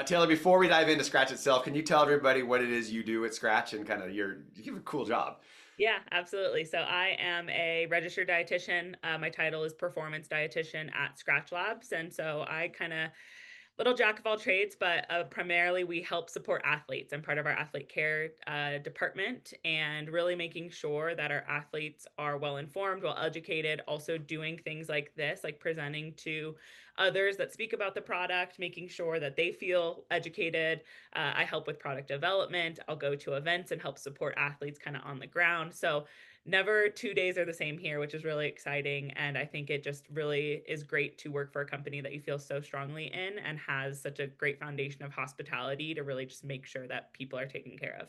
Taylor, before we dive into Skratch itself, can you tell everybody what it is you do at Skratch and kind of you have a cool job. Yeah, absolutely. So I am a registered dietitian. My title is performance dietitian at Skratch Labs. And so I kind of little jack of all trades, but primarily we help support athletes. I'm part of our athlete care department and really making sure that our athletes are well informed, well educated, also doing things like this, like presenting to others that speak about the product, making sure that they feel educated. I help with product development. I'll go to events and help support athletes kind of on the ground. So never 2 days are the same here, which is really exciting. And I think it just really is great to work for a company that you feel so strongly in and has such a great foundation of hospitality to really just make sure that people are taken care of.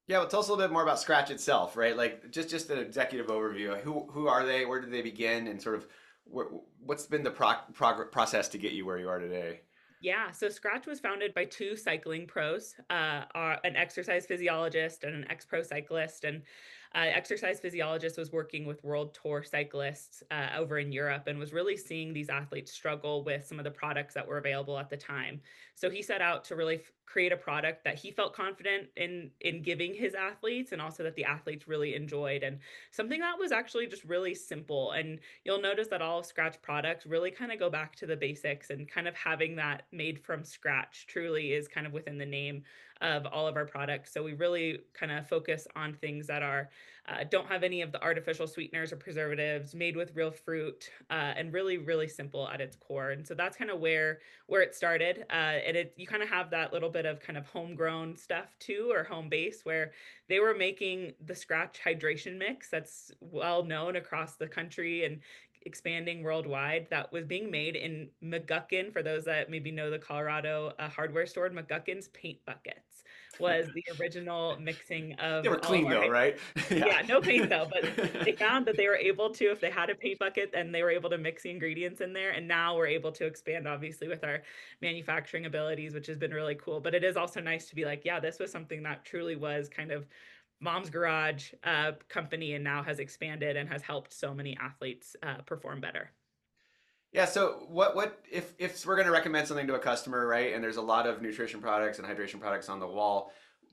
Yeah, well, tell us a little bit more about Skratch itself, right? Like just an executive overview. Who are they? Where did they begin? And sort of what's been the process to get you where you are today? Yeah, so Skratch was founded by two cycling pros, an exercise physiologist and an ex-pro cyclist. And exercise physiologist was working with world tour cyclists over in Europe and was really seeing these athletes struggle with some of the products that were available at the time. So he set out to really create a product that he felt confident in giving his athletes, and also that the athletes really enjoyed, and something that was actually just really simple. And you'll notice that all of Skratch products really kind of go back to the basics, and kind of having that made from scratch truly is kind of within the name of all of our products. So we really kind of focus on things that are don't have any of the artificial sweeteners or preservatives, made with real fruit, and really really simple at its core. And so that's kind of where it started. And it you kind of have that little bit of kind of homegrown stuff too, or home base, where they were making the Skratch hydration mix that's well known across the country and expanding worldwide, that was being made in McGuckin. For those that maybe know the Colorado hardware store, McGuckin's paint buckets was the original mixing They of were all of clean our though, right? Yeah. yeah, no paint though, but they found that they were able to, if they had a paint bucket, then they were able to mix the ingredients in there. And now we're able to expand, obviously, with our manufacturing abilities, which has been really cool. But it is also nice to be like, yeah, this was something that truly was kind of mom's garage company, and now has expanded and has helped so many athletes perform better. Yeah, so what if we're going to recommend something to a customer, right? And there's a lot of nutrition products and hydration products on the wall.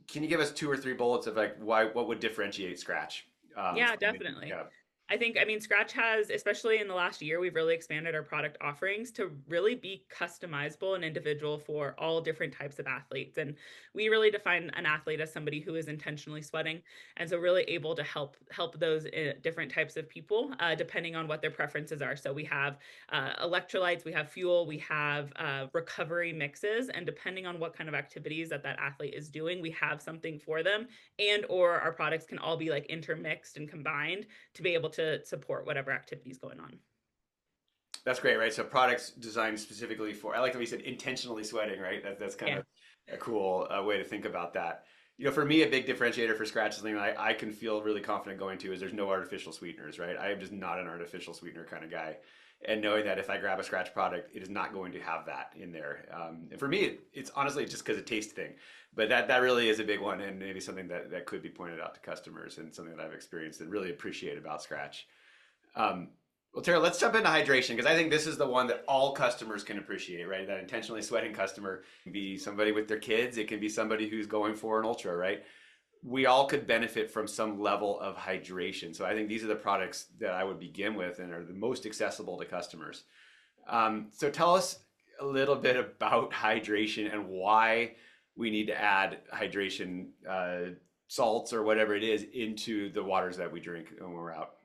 Can you give us two or three bullets of like why what would differentiate Skratch? Yeah, From maybe, definitely. yeah. I mean, Skratch has, especially in the last year, we've really expanded our product offerings to really be customizable and individual for all different types of athletes. And we really define an athlete as somebody who is intentionally sweating, and so really able to help those different types of people, depending on what their preferences are. So we have electrolytes, we have fuel, we have recovery mixes, and depending on what kind of activities that athlete is doing, we have something for them. And or our products can all be like intermixed and combined to be able to support whatever activity is going on. That's great, right? So products designed specifically for, I like that we said intentionally sweating, right? That's kind Yeah. of a cool way to think about that. For me, a big differentiator for Scratch is something that I can feel really confident going to is there's no artificial sweeteners, right? I am just not an artificial sweetener kind of guy. And knowing that if I grab a Scratch product, it is not going to have that in there. And for me, it's honestly just because of taste thing. But that really is a big one, and maybe something that could be pointed out to customers, and something that I've experienced and really appreciate about Scratch. Um, well, Tara, let's jump into hydration because I think this is the one that all customers can appreciate, right? That intentionally sweating customer can be somebody with their kids. It can be somebody who's going for an ultra, right? We all could benefit from some level of hydration. So I think these are the products that I would begin with and are the most accessible to customers. So tell us a little bit about hydration and why we need to add hydration salts or whatever it is into the waters that we drink when we're out.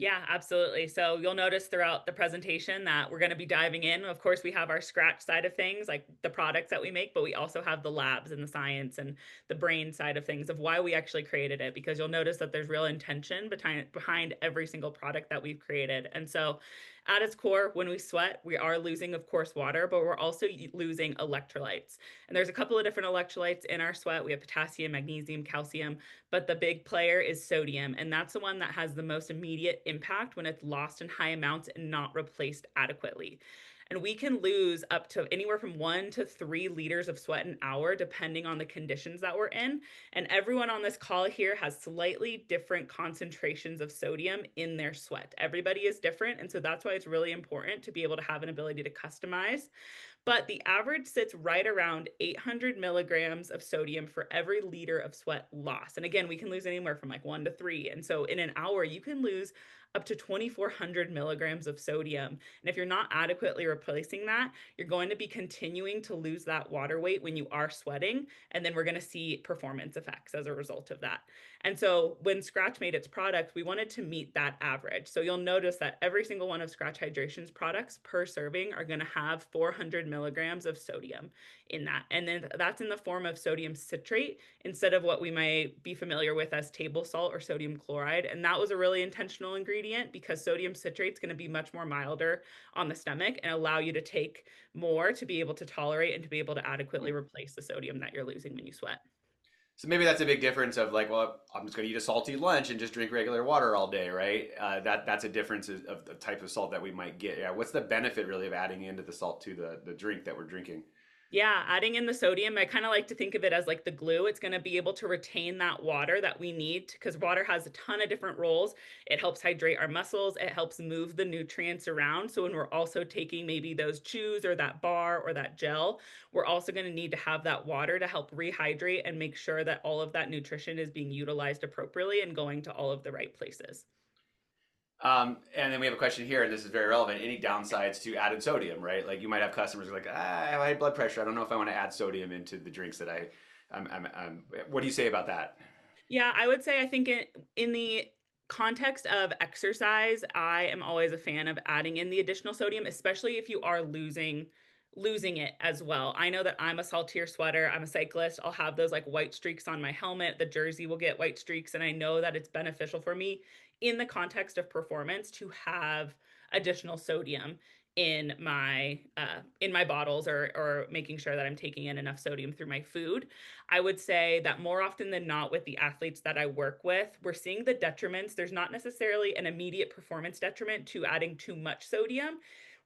Yeah, absolutely. So you'll notice throughout the presentation that we're going to be diving in. Of course, we have our Skratch side of things, like the products that we make, but we also have the labs and the science and the brain side of things of why we actually created it, because you'll notice that there's real intention behind every single product that we've created. And so at its core, when we sweat, we are losing, of course, water, but we're also losing electrolytes. And there's a couple of different electrolytes in our sweat. We have potassium, magnesium, calcium, but the big player is sodium. And that's the one that has the most immediate impact when it's lost in high amounts and not replaced adequately. And we can lose up to anywhere from 1 to 3 liters of sweat an hour, depending on the conditions that we're in. And everyone on this call here has slightly different concentrations of sodium in their sweat. Everybody is different. And so that's why it's really important to be able to have an ability to customize. but the average sits right around 800 milligrams of sodium for every liter of sweat loss. And again, we can lose anywhere from like 1 to 3. And so in an hour, you can lose up to 2,400 milligrams of sodium. And if you're not adequately replacing that, you're going to be continuing to lose that water weight when you are sweating. And then we're going to see performance effects as a result of that. And so when Skratch made its product, we wanted to meet that average. So you'll notice that every single one of Skratch Hydration's products per serving are going to have 400 milligrams of sodium in that. And then that's in the form of sodium citrate instead of what we might be familiar with as table salt or sodium chloride. And that was a really intentional ingredient because sodium citrate is going to be much more milder on the stomach and allow you to take more to be able to tolerate and to be able to adequately replace the sodium that you're losing when you sweat. So maybe that's a big difference of like, well, I'm just going to eat a salty lunch and just drink regular water all day, right? That's a difference of the type of salt that we might get. Yeah, what's the benefit really of adding into the salt to the drink that we're drinking? Yeah, adding in the sodium, I kind of like to think of it as like the glue. It's going to be able to retain that water that we need because water has a ton of different roles. It helps hydrate our muscles, it helps move the nutrients around. So when we're also taking maybe those chews or that bar or that gel, we're also going to need to have that water to help rehydrate and make sure that all of that nutrition is being utilized appropriately and going to all of the right places. And then we have a question here, and this is very relevant. Any downsides to added sodium, right? Like you might have customers who are like, I have high blood pressure. I don't know if I want to add sodium into the drinks that what do you say about that? Yeah, I would say I think in the context of exercise, I am always a fan of adding in the additional sodium, especially if you are losing it as well. I know that I'm a saltier sweater. I'm a cyclist. I'll have those like white streaks on my helmet. The jersey will get white streaks, and I know that it's beneficial for me in the context of performance to have additional sodium in my bottles or making sure that I'm taking in enough sodium through my food. I would say that more often than not, with the athletes that I work with, we're seeing the detriments. There's not necessarily an immediate performance detriment to adding too much sodium.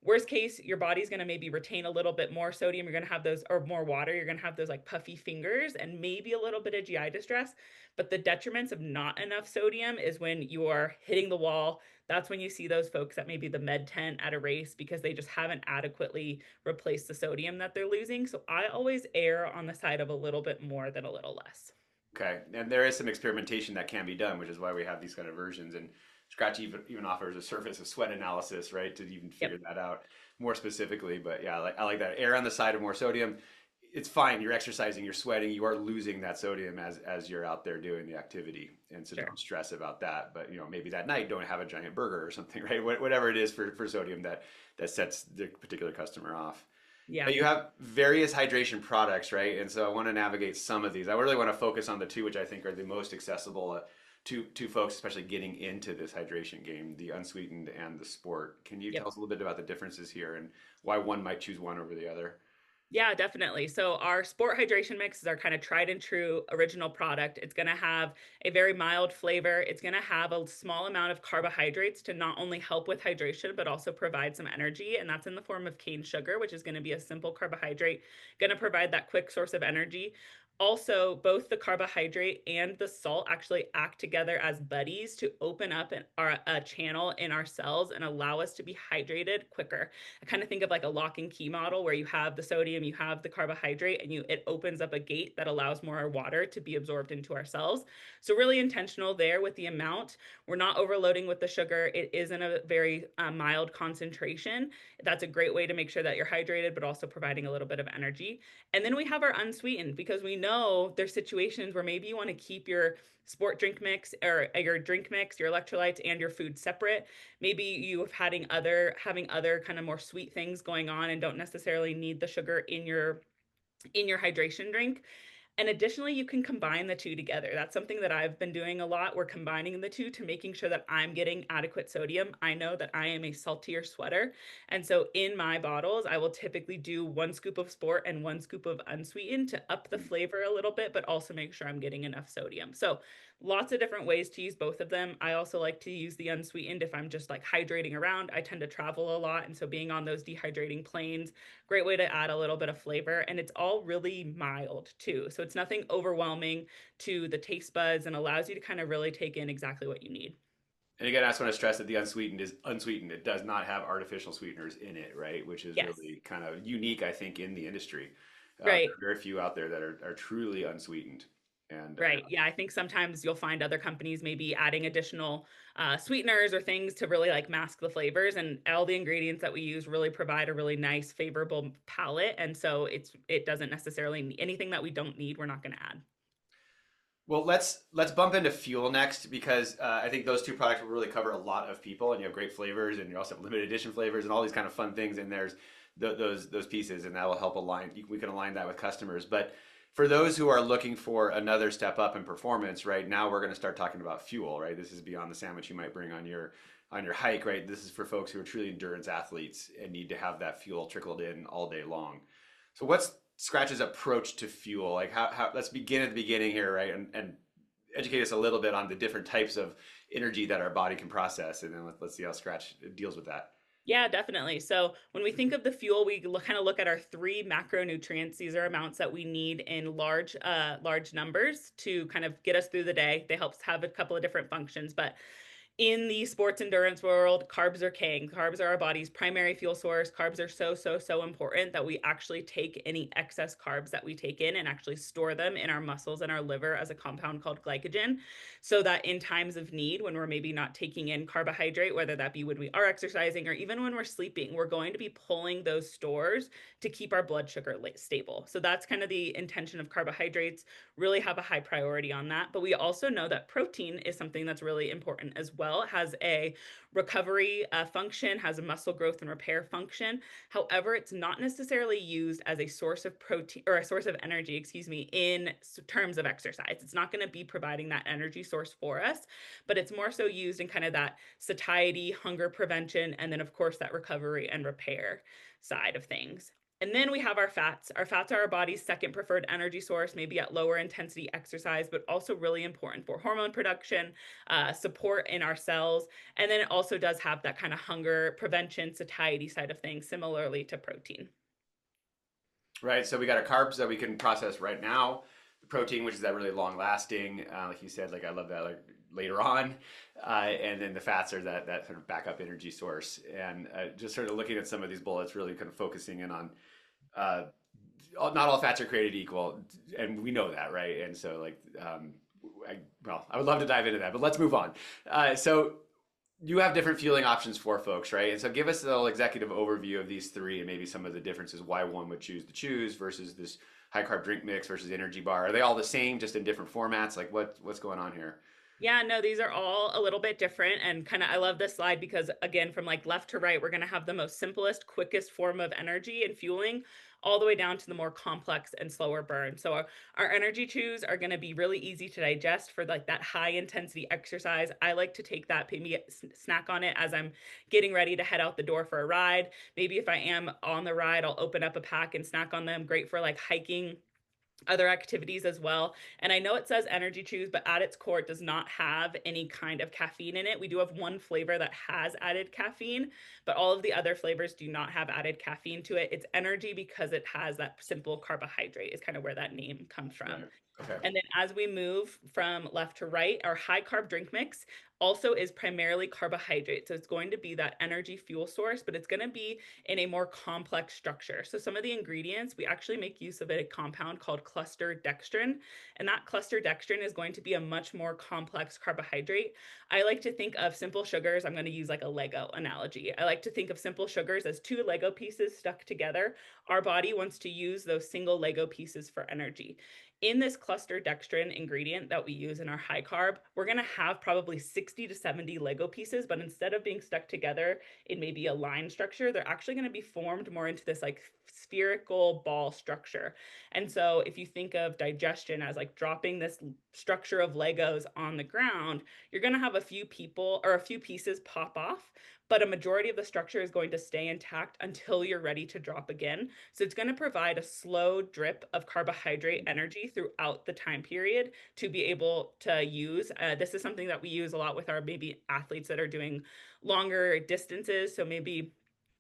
Worst case, your body's going to maybe retain a little bit more sodium. You're going to have those, or more water. You're going to have those like puffy fingers and maybe a little bit of GI distress. But the detriments of not enough sodium is when you are hitting the wall. That's when you see those folks at maybe the med tent at a race because they just haven't adequately replaced the sodium that they're losing. So I always err on the side of a little bit more than a little less. Okay, and there is some experimentation that can be done, which is why we have these kind of versions. And Scratch even offers a surface of sweat analysis, right, to even Yep, figure that out more specifically. But yeah, I like that. Err on the side of more sodium. It's fine. You're exercising, you're sweating, you are losing that sodium as you're out there doing the activity, and so sure. don't stress about that. But maybe that night don't have a giant burger or something, right? Whatever it is for sodium that sets the particular customer off. Yeah, But you have various hydration products, right? And so I want to navigate some of these. I really want to focus on the two which I think are the most accessible to folks, especially getting into this hydration game, the unsweetened and the sport. Can you tell yep. us a little bit about the differences here and why one might choose one over the other? Yeah, definitely. So our sport hydration mix is our kind of tried and true original product. It's going to have a very mild flavor. It's going to have a small amount of carbohydrates to not only help with hydration, but also provide some energy. And that's in the form of cane sugar, which is going to be a simple carbohydrate, going to provide that quick source of energy. Also, both the carbohydrate and the salt actually act together as buddies to open up a channel in our cells and allow us to be hydrated quicker. I kind of think of like a lock and key model where you have the sodium, you have the carbohydrate, and it opens up a gate that allows more water to be absorbed into our cells. So really intentional there with the amount. We're not overloading with the sugar. It is in a very mild concentration. That's a great way to make sure that you're hydrated, but also providing a little bit of energy. And then we have our unsweetened because we know there's situations where maybe you want to keep your sport drink mix or your drink mix, your electrolytes, and your food separate. Maybe you have having other kind of more sweet things going on and don't necessarily need the sugar in your hydration drink. And additionally, you can combine the two together. That's something that I've been doing a lot. We're combining the two to making sure that I'm getting adequate sodium. I know that I am a saltier sweater. And so in my bottles, I will typically do 1 scoop of sport and 1 scoop of unsweetened to up the flavor a little bit, but also make sure I'm getting enough sodium. So lots of different ways to use both of them. I also like to use the unsweetened if I'm just like hydrating around. I tend to travel a lot. And so being on those dehydrating planes, great way to add a little bit of flavor. And it's all really mild too. So it's nothing overwhelming to the taste buds and allows you to kind of really take in exactly what you need. And again, I just want to stress that the unsweetened is unsweetened. It does not have artificial sweeteners in it, right? Which is Yes. really kind of unique, I think, in the industry. There Right. are very few out there that are truly unsweetened. And Right. Yeah, I think sometimes you'll find other companies maybe adding additional sweeteners or things to really like mask the flavors, and all the ingredients that we use really provide a really nice, favorable palette. And so it doesn't necessarily anything that we don't need, we're not going to add. well, let's bump into fuel next because I think those two products will really cover a lot of people, and you have great flavors, and you also have limited edition flavors, and all these kind of fun things. And there's those pieces, and that will help align. We can align that with customers. But for those who are looking for another step up in performance, right now we're going to start talking about fuel. Right, this is beyond the sandwich you might bring on your hike. Right, this is for folks who are truly endurance athletes and need to have that fuel trickled in all day long. So what's Skratch's approach to fuel? Like how let's begin at the beginning here, right? And educate us a little bit on the different types of energy that our body can process, and then let's see how Skratch deals with that. Yeah, definitely. So when we think of the fuel, we kind of look at our three macronutrients. These are amounts that we need in large numbers to kind of get us through the day. They help have a couple of different functions, but in the sports endurance world, carbs are king. Carbs are our body's primary fuel source. Carbs are so important that we actually take any excess carbs that we take in and actually store them in our muscles and our liver as a compound called glycogen. So that in times of need, when we're maybe not taking in carbohydrate, whether that be when we are exercising or even when we're sleeping, we're going to be pulling those stores to keep our blood sugar stable. So that's kind of the intention of carbohydrates, really have a high priority on that. But we also know that protein is something that's really important as well. It has a recovery function, has a muscle growth and repair function. However, it's not necessarily used as a source of protein or a source of energy, excuse me, in terms of exercise. It's not going to be providing that energy source for us, but it's more so used in kind of that satiety, hunger prevention, and then, of course, that recovery and repair side of things. And then we have our fats. Our fats are our body's second preferred energy source, maybe at lower intensity exercise, but also really important for hormone production, support in our cells. And then it also does have that kind of hunger prevention, satiety side of things, similarly to protein. Right. So we got our carbs that we can process right now, the protein, which is that really long lasting, like you said, like I love that, like later on, and then the fats are that sort of backup energy source. And just sort of looking at some of these bullets, really kind of focusing in on uh, not all fats are created equal, and we know that, right? And so, like, I would love to dive into that, but let's move on. So, you have different fueling options for folks, right? And so, give us a little executive overview of these three, and maybe some of the differences why one would choose to choose versus this high carb drink mix versus energy bar. Are they all the same, just in different formats? Like, what's going on here? Yeah, no, these are all a little bit different. And kind of, I love this slide because, again, from like left to right, we're going to have the most simplest, quickest form of energy and fueling, all the way down to the more complex and slower burn. So, our energy chews are going to be really easy to digest for like that high intensity exercise. I like to take that, maybe snack on it as I'm getting ready to head out the door for a ride. Maybe if I am on the ride, I'll open up a pack and snack on them. Great for like hiking, other activities as well. And I know it says energy chews, but at its core, it does not have any kind of caffeine in it. We do have one flavor that has added caffeine, but all of the other flavors do not have added caffeine to it. It's energy because it has that simple carbohydrate, is kind of where that name comes from. Right. Okay. And then as we move from left to right, our high carb drink mix also is primarily carbohydrate. So it's going to be that energy fuel source, but it's going to be in a more complex structure. So some of the ingredients, we actually make use of a compound called cluster dextrin. And that cluster dextrin is going to be a much more complex carbohydrate. I like to think of simple sugars. I'm going to use like a Lego analogy. I like to think of simple sugars as two Lego pieces stuck together. Our body wants to use those single Lego pieces for energy. In this cluster dextrin ingredient that we use in our high carb, we're going to have probably 60 to 70 Lego pieces, but instead of being stuck together in maybe a line structure, they're actually going to be formed more into this like spherical ball structure. And so if you think of digestion as like dropping this structure of Legos on the ground, you're going to have a few people or a few pieces pop off, but a majority of the structure is going to stay intact until you're ready to drop again. So it's going to provide a slow drip of carbohydrate energy throughout the time period to be able to use. This is something that we use a lot with our maybe athletes that are doing longer distances. So maybe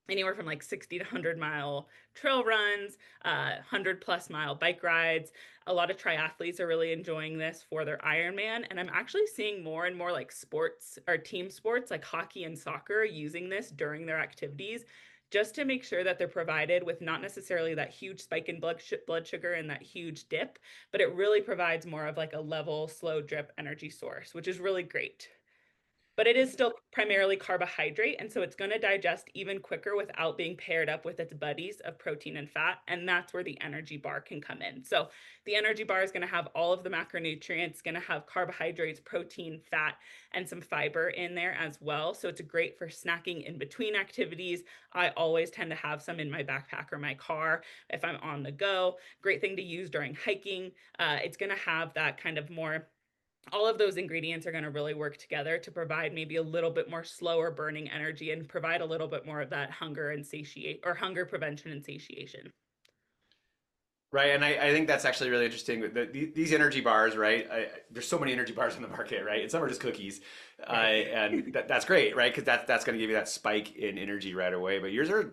anywhere from like 60 to 100-mile trail runs, 100+ mile bike rides. A lot of triathletes are really enjoying this for their Ironman. And I'm actually seeing more and more like sports or team sports like hockey and soccer using this during their activities just to make sure that they're provided with not necessarily that huge spike in blood sugar and that huge dip, but it really provides more of like a level, slow drip energy source, which is really great. But it is still primarily carbohydrate, and so it's going to digest even quicker without being paired up with its buddies of protein and fat, and that's where the energy bar can come in. So the energy bar is going to have all of the macronutrients, going to have carbohydrates, protein, fat, and some fiber in there as well. So it's great for snacking in between activities. I always tend to have some in my backpack or my car if I'm on the go. Great thing to use during hiking. It's going to have that kind of more, all of those ingredients are going to really work together to provide maybe a little bit more slower burning energy and provide a little bit more of that hunger and satiate or hunger prevention and satiation. Right, and I think that's actually really interesting. These energy bars, right? There's so many energy bars in the market, right? And some are just cookies, Right. and that's great, right? Because that's going to give you that spike in energy right away. But yours are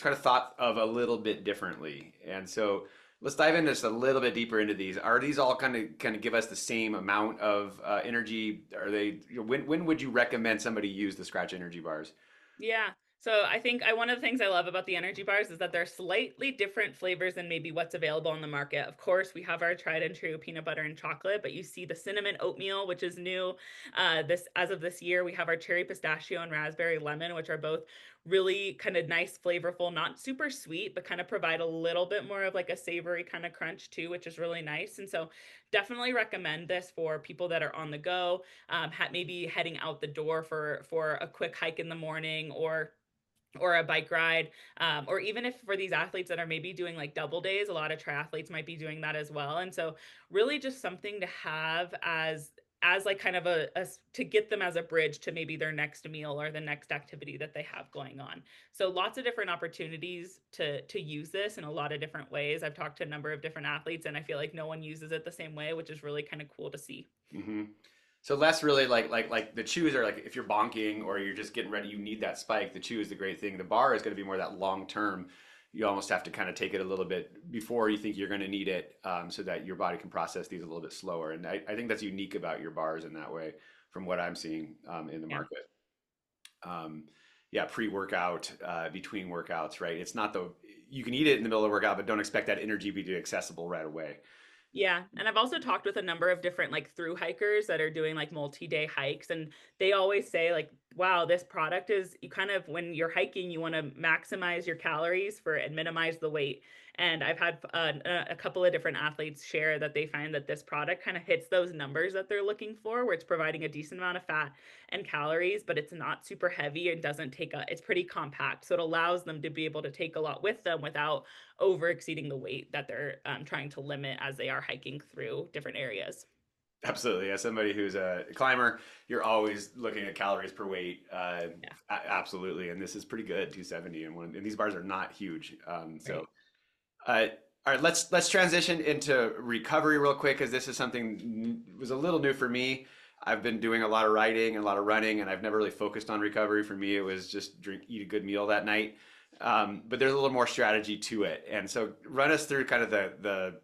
kind of thought of a little bit differently, and so let's dive in just a little bit deeper into these. Are these all kind of give us the same amount of energy? Are they? When would you recommend somebody use the Skratch energy bars? Yeah. So I think one of the things I love about the energy bars is that they're slightly different flavors than maybe what's available on the market. Of course, we have our tried and true peanut butter and chocolate, but you see the cinnamon oatmeal, which is new. This as of this year, we have our cherry pistachio and raspberry lemon, which are both really kind of nice, flavorful, not super sweet, but kind of provide a little bit more of like a savory kind of crunch too, which is really nice. And so definitely recommend this for people that are on the go, maybe heading out the door for a quick hike in the morning or a bike ride, or even if for these athletes that are maybe doing like double days, a lot of triathletes might be doing that as well. And so really just something to have as like kind of to get them as a bridge to maybe their next meal or the next activity that they have going on. So lots of different opportunities to use this in a lot of different ways. I've talked to a number of different athletes and I feel like no one uses it the same way, which is really kind of cool to see. Hmm. So less really like the chews are like if you're bonking or you're just getting ready, you need that spike. The chew is the great thing. The bar is going to be more that long term. You almost have to kind of take it a little bit before you think you're going to need it, so that your body can process these a little bit slower. And I think that's unique about your bars in that way, from what I'm seeing in the Yeah. market. Um, yeah, pre-workout, between workouts, right? It's not the you can eat it in the middle of the workout, but don't expect that energy to be accessible right away. Yeah, and I've also talked with a number of different like through hikers that are doing like multi-day hikes and they always say like wow, this product is you kind of when you're hiking you want to maximize your calories for and minimize the weight. And I've had a couple of different athletes share that they find that this product kind of hits those numbers that they're looking for where it's providing a decent amount of fat and calories, but it's not super heavy and doesn't take a it's pretty compact. So it allows them to be able to take a lot with them without over exceeding the weight that they're trying to limit as they are hiking through different areas. Absolutely. As somebody who's a climber, you're always looking at calories per weight. Yeah, Absolutely. And this is pretty good, 270. And these bars are not huge. right. Uh, all right, let's transition into recovery real quick because this is something was a little new for me. I've been doing a lot of riding and a lot of running, and I've never really focused on recovery. For me, it was just eat a good meal that night. But there's a little more strategy to it. And so, run us through kind of the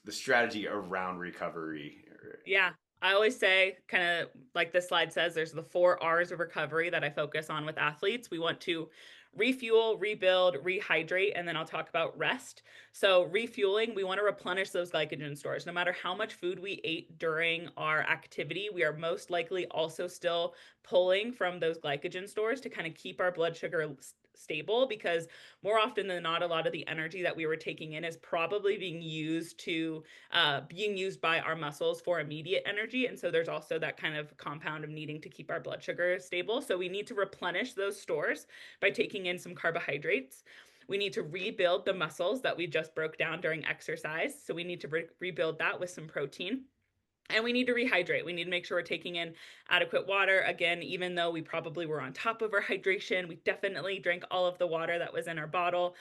strategy around recovery. Yeah. I always say, kind of like this slide says, there's the 4 R's of recovery that I focus on with athletes. We want to refuel, rebuild, rehydrate, and then I'll talk about rest. So, refueling, we want to replenish those glycogen stores. No matter how much food we ate during our activity, we are most likely also still pulling from those glycogen stores to kind of keep our blood sugar stable because more often than not, a lot of the energy that we were taking in is probably being used by our muscles for immediate energy. And so there's also that kind of compound of needing to keep our blood sugar stable. So we need to replenish those stores by taking in some carbohydrates. We need to rebuild the muscles that we just broke down during exercise. So we need to rebuild that with some protein. And we need to rehydrate. We need to make sure we're taking in adequate water. Again, even though we probably were on top of our hydration, we definitely drank all of the water that was in our bottle.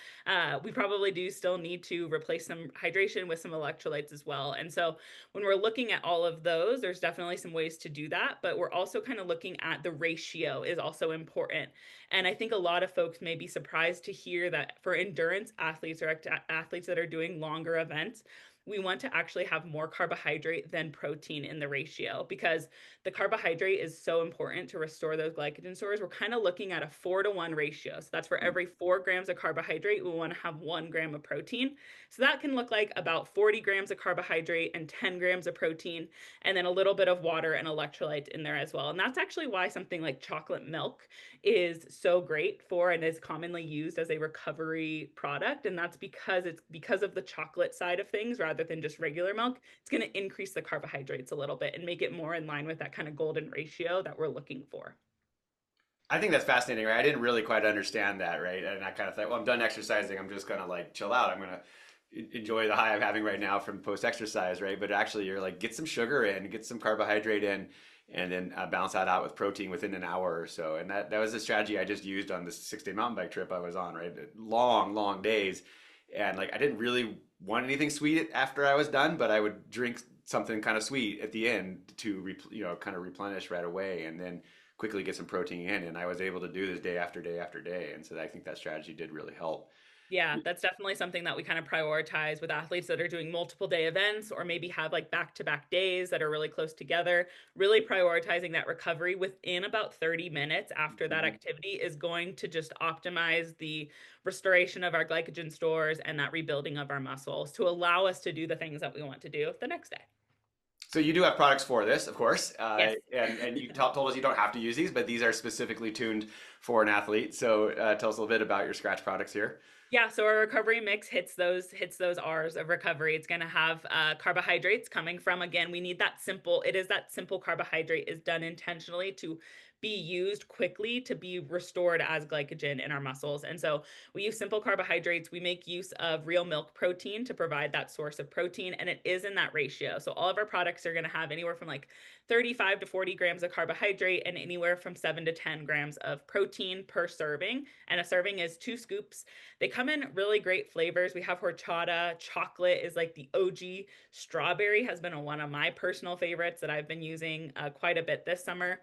We probably do still need to replace some hydration with some electrolytes as well. And so when we're looking at all of those, there's definitely some ways to do that. But we're also kind of looking at the ratio is also important. And I think a lot of folks may be surprised to hear that for endurance athletes or athletes that are doing longer events, we want to actually have more carbohydrate than protein in the ratio because the carbohydrate is so important to restore those glycogen stores. We're kind of looking at a 4-to-1 ratio. So that's for every 4 grams of carbohydrate, we want to have 1 gram of protein. So that can look like about 40 grams of carbohydrate and 10 grams of protein, and then a little bit of water and electrolytes in there as well. And that's actually why something like chocolate milk is so great for and is commonly used as a recovery product. And that's because of the chocolate side of things rather than just regular milk. It's going to increase the carbohydrates a little bit and make it more in line with that kind of golden ratio that we're looking for. I think that's fascinating, right? I didn't really quite understand that, right? And I kind of thought, well, I'm done exercising. I'm just gonna like chill out. I'm gonna enjoy the high I'm having right now from post exercise, right? But actually, you're like, get some sugar in, get some carbohydrate in, and then balance that out with protein within an hour or so. And that was a strategy I just used on this 6 day mountain bike trip I was on, right? Long, long days, and like I didn't really want anything sweet after I was done, but I would drink something kind of sweet at the end to kind of replenish right away, and then quickly get some protein in. And I was able to do this day after day after day, and so I think that strategy did really help. Yeah, that's definitely something that we kind of prioritize with athletes that are doing multiple day events or maybe have like back to back days that are really close together. Really prioritizing that recovery within about 30 minutes after that Mhm. activity is going to just optimize the restoration of our glycogen stores and that rebuilding of our muscles to allow us to do the things that we want to do the next day. So you do have products for this, of course, Yes. and you told us you don't have to use these, but these are specifically tuned for an athlete. So tell us a little bit about your Skratch products here. Yeah, so our recovery mix hits those R's of recovery. It's going to have carbohydrates coming from, again, we need that simple. It is that simple carbohydrate is done intentionally to be used quickly to be restored as glycogen in our muscles. And so we use simple carbohydrates. We make use of real milk protein to provide that source of protein, and it is in that ratio. So all of our products are going to have anywhere from like 35 to 40 grams of carbohydrate and anywhere from 7 to 10 grams of protein per serving. And a serving is 2 scoops. They come in really great flavors. We have horchata, chocolate is like the OG. Strawberry has been one of my personal favorites that I've been using quite a bit this summer.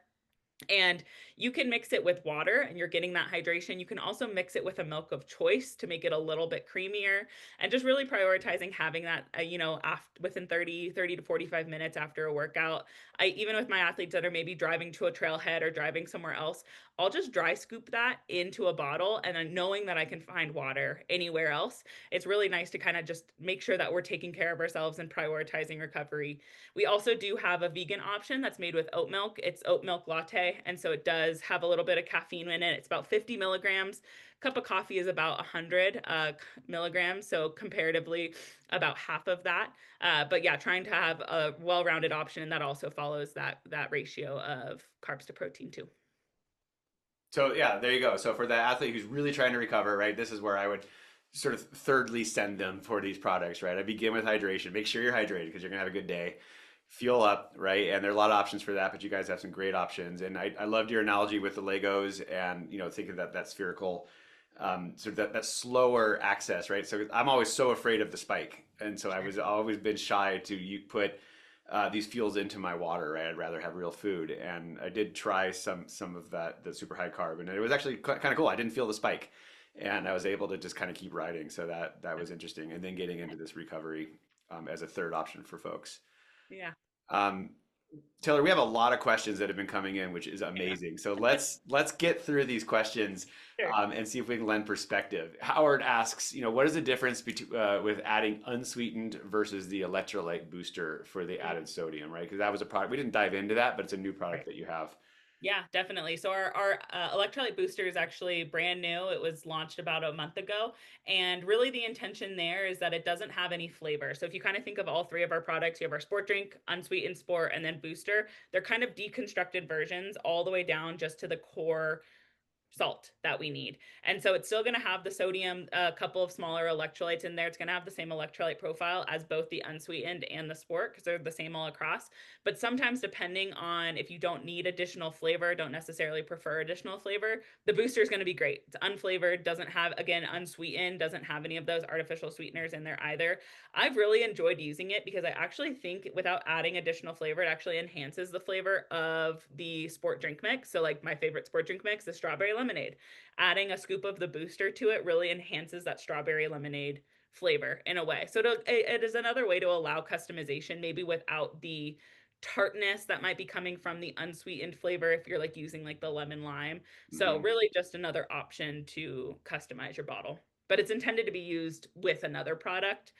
And you can mix it with water and you're getting that hydration. You can also mix it with a milk of choice to make it a little bit creamier and just really prioritizing having that, after, within 30 to 45 minutes after a workout. Even with my athletes that are maybe driving to a trailhead or driving somewhere else, I'll just dry scoop that into a bottle. And then knowing that I can find water anywhere else, it's really nice to kind of just make sure that we're taking care of ourselves and prioritizing recovery. We also do have a vegan option that's made with oat milk. It's oat milk latte, and so it does have a little bit of caffeine in it. It's about 50 milligrams. Cup of coffee is about 100 milligrams, so comparatively about half of that. But yeah, trying to have a well-rounded option that also follows that ratio of carbs to protein too. So yeah, there you go. So for the athlete who's really trying to recover, right, this is where I would sort of thirdly send them for these products, right? I begin with hydration. Make sure you're hydrated because you're gonna have a good day. Fuel up, right? And there are a lot of options for that, but you guys have some great options. And I loved your analogy with the Legos and thinking that spherical sort of that slower access, right? So I'm always so afraid of the spike, and so I Sure. was always been shy to put these fuels into my water, right? I'd rather have real food, and I did try some of that the super high carb, and it was actually kind of cool. I didn't feel the spike, and I was able to just kind of keep riding. So that was interesting, and then getting into this recovery as a third option for folks. Yeah. Um, Taylor, we have a lot of questions that have been coming in, which is I know. amazing. So let's get through these questions Sure. and see if we can lend perspective. Howard asks, what is the difference between with adding unsweetened versus the electrolyte booster for the Mm, added sodium, right? Because that was a product we didn't dive into that, but it's a new right. product that you have. Yeah, definitely. So our electrolyte booster is actually brand new. It was launched about a month ago, and really the intention there is that it doesn't have any flavor. So if you kind of think of all three of our products, you have our sport drink, unsweetened sport, and then booster. They're kind of deconstructed versions all the way down just to the core salt that we need. And so it's still going to have the sodium, a couple of smaller electrolytes in there. It's going to have the same electrolyte profile as both the unsweetened and the sport because they're the same all across. But sometimes, depending on if you don't need additional flavor, don't necessarily prefer additional flavor, the booster is going to be great. It's unflavored, doesn't have, again, unsweetened, doesn't have any of those artificial sweeteners in there either. I've really enjoyed using it because I actually think without adding additional flavor, it actually enhances the flavor of the sport drink mix. So, like my favorite sport drink mix, the strawberry lemonade. Adding a scoop of the booster to it really enhances that strawberry lemonade flavor in a way. So, it is another way to allow customization, maybe without the tartness that might be coming from the unsweetened flavor if you're like using like the lemon lime. So, Hmm. really, just another option to customize your bottle. But it's intended to be used with another product.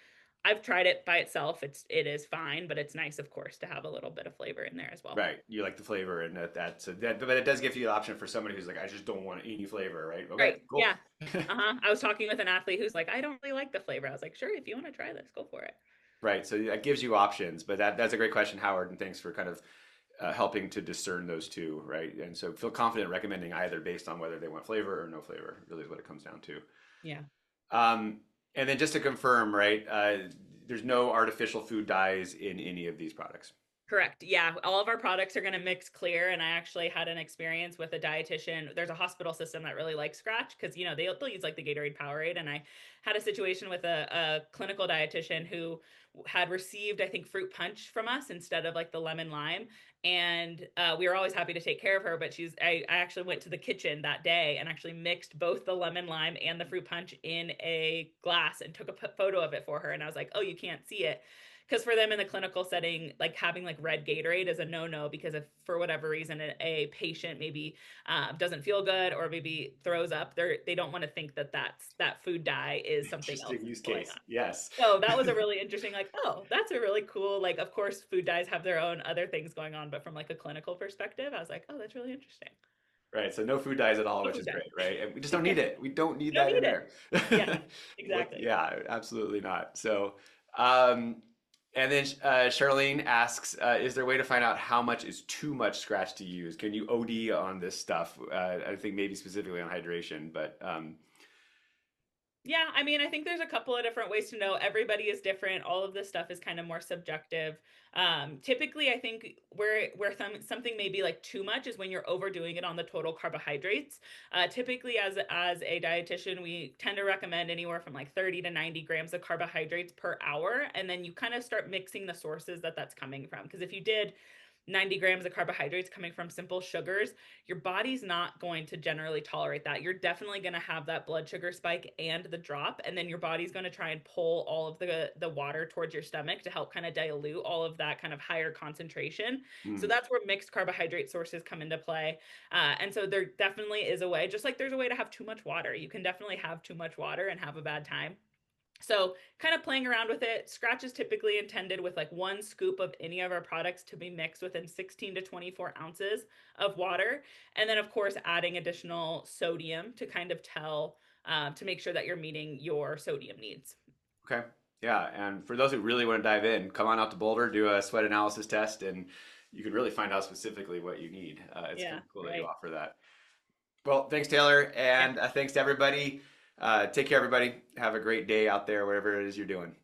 I've tried it by itself. It is fine, but it's nice, of course, to have a little bit of flavor in there as well. Right. You like the flavor, and but it does give you the option for somebody who's like, I just don't want any flavor, right? Okay, Right. cool. Yeah. Uh-huh. I was talking with an athlete who's like, I don't really like the flavor. I was like, sure, if you want to try this, go for it. Right. So that gives you options, but that's a great question, Howard, and thanks for kind of helping to discern those two, right? And so feel confident recommending either based on whether they want flavor or no flavor, really is what it comes down to. Yeah. Um, and then just to confirm, right, there's no artificial food dyes in any of these products. Correct. Yeah. All of our products are going to mix clear. And I actually had an experience with a dietitian. There's a hospital system that really likes Skratch because, they'll use like the Gatorade Powerade. And I had a situation with a clinical dietitian who had received, I think, fruit punch from us instead of like the lemon lime. And we were always happy to take care of her. But I actually went to the kitchen that day and actually mixed both the lemon lime and the fruit punch in a glass and took a photo of it for her. And I was like, oh, you can't see it because for them in the clinical setting, like having like red Gatorade is a no-no because if for whatever reason a patient maybe doesn't feel good or maybe throws up, they don't want to think that food dye is something else Interesting use going on. case. Yes. So that was a really interesting, like, oh, that's a really cool, like, of course, food dyes have their own other things going on, but from like a clinical perspective, I was like, oh, that's really interesting. Right. So no food dyes at all, No which food is dye. great, right? And we just don't need it. We don't need You don't that in need it. there. Yeah, exactly. Yeah, absolutely not. Um, and then Charlene asks, is there a way to find out how much is too much Scratch to use? Can you OD on this stuff? I think maybe specifically on hydration, but Yeah, I mean, I think there's a couple of different ways to know. Everybody is different. All of this stuff is kind of more subjective. Typically, I think something may be like too much is when you're overdoing it on the total carbohydrates. Typically, as a dietitian, we tend to recommend anywhere from like 30 to 90 grams of carbohydrates per hour, and then you kind of start mixing the sources that's coming from. Because if you did 90 grams of carbohydrates coming from simple sugars, your body's not going to generally tolerate that. You're definitely going to have that blood sugar spike and the drop, and then your body's going to try and pull all of the water towards your stomach to help kind of dilute all of that kind of higher concentration. So hmm, that's where mixed carbohydrate sources come into play. And so there definitely is a way, just like there's a way to have too much water. You can definitely have too much water and have a bad time. So, kind of playing around with it. Skratch is typically intended with like one scoop of any of our products to be mixed within 16 to 24 ounces of water. And then, of course, adding additional sodium to kind of to make sure that you're meeting your sodium needs. okay. Yeah, and for those who really want to dive in, come on out to Boulder, do a sweat analysis test, and you can really find out specifically what you need. It's Yeah, kind of cool that you right. offer that. Well, thanks, Taylor, Yeah. and thanks to everybody. Take care, everybody. Have a great day out there, whatever it is you're doing.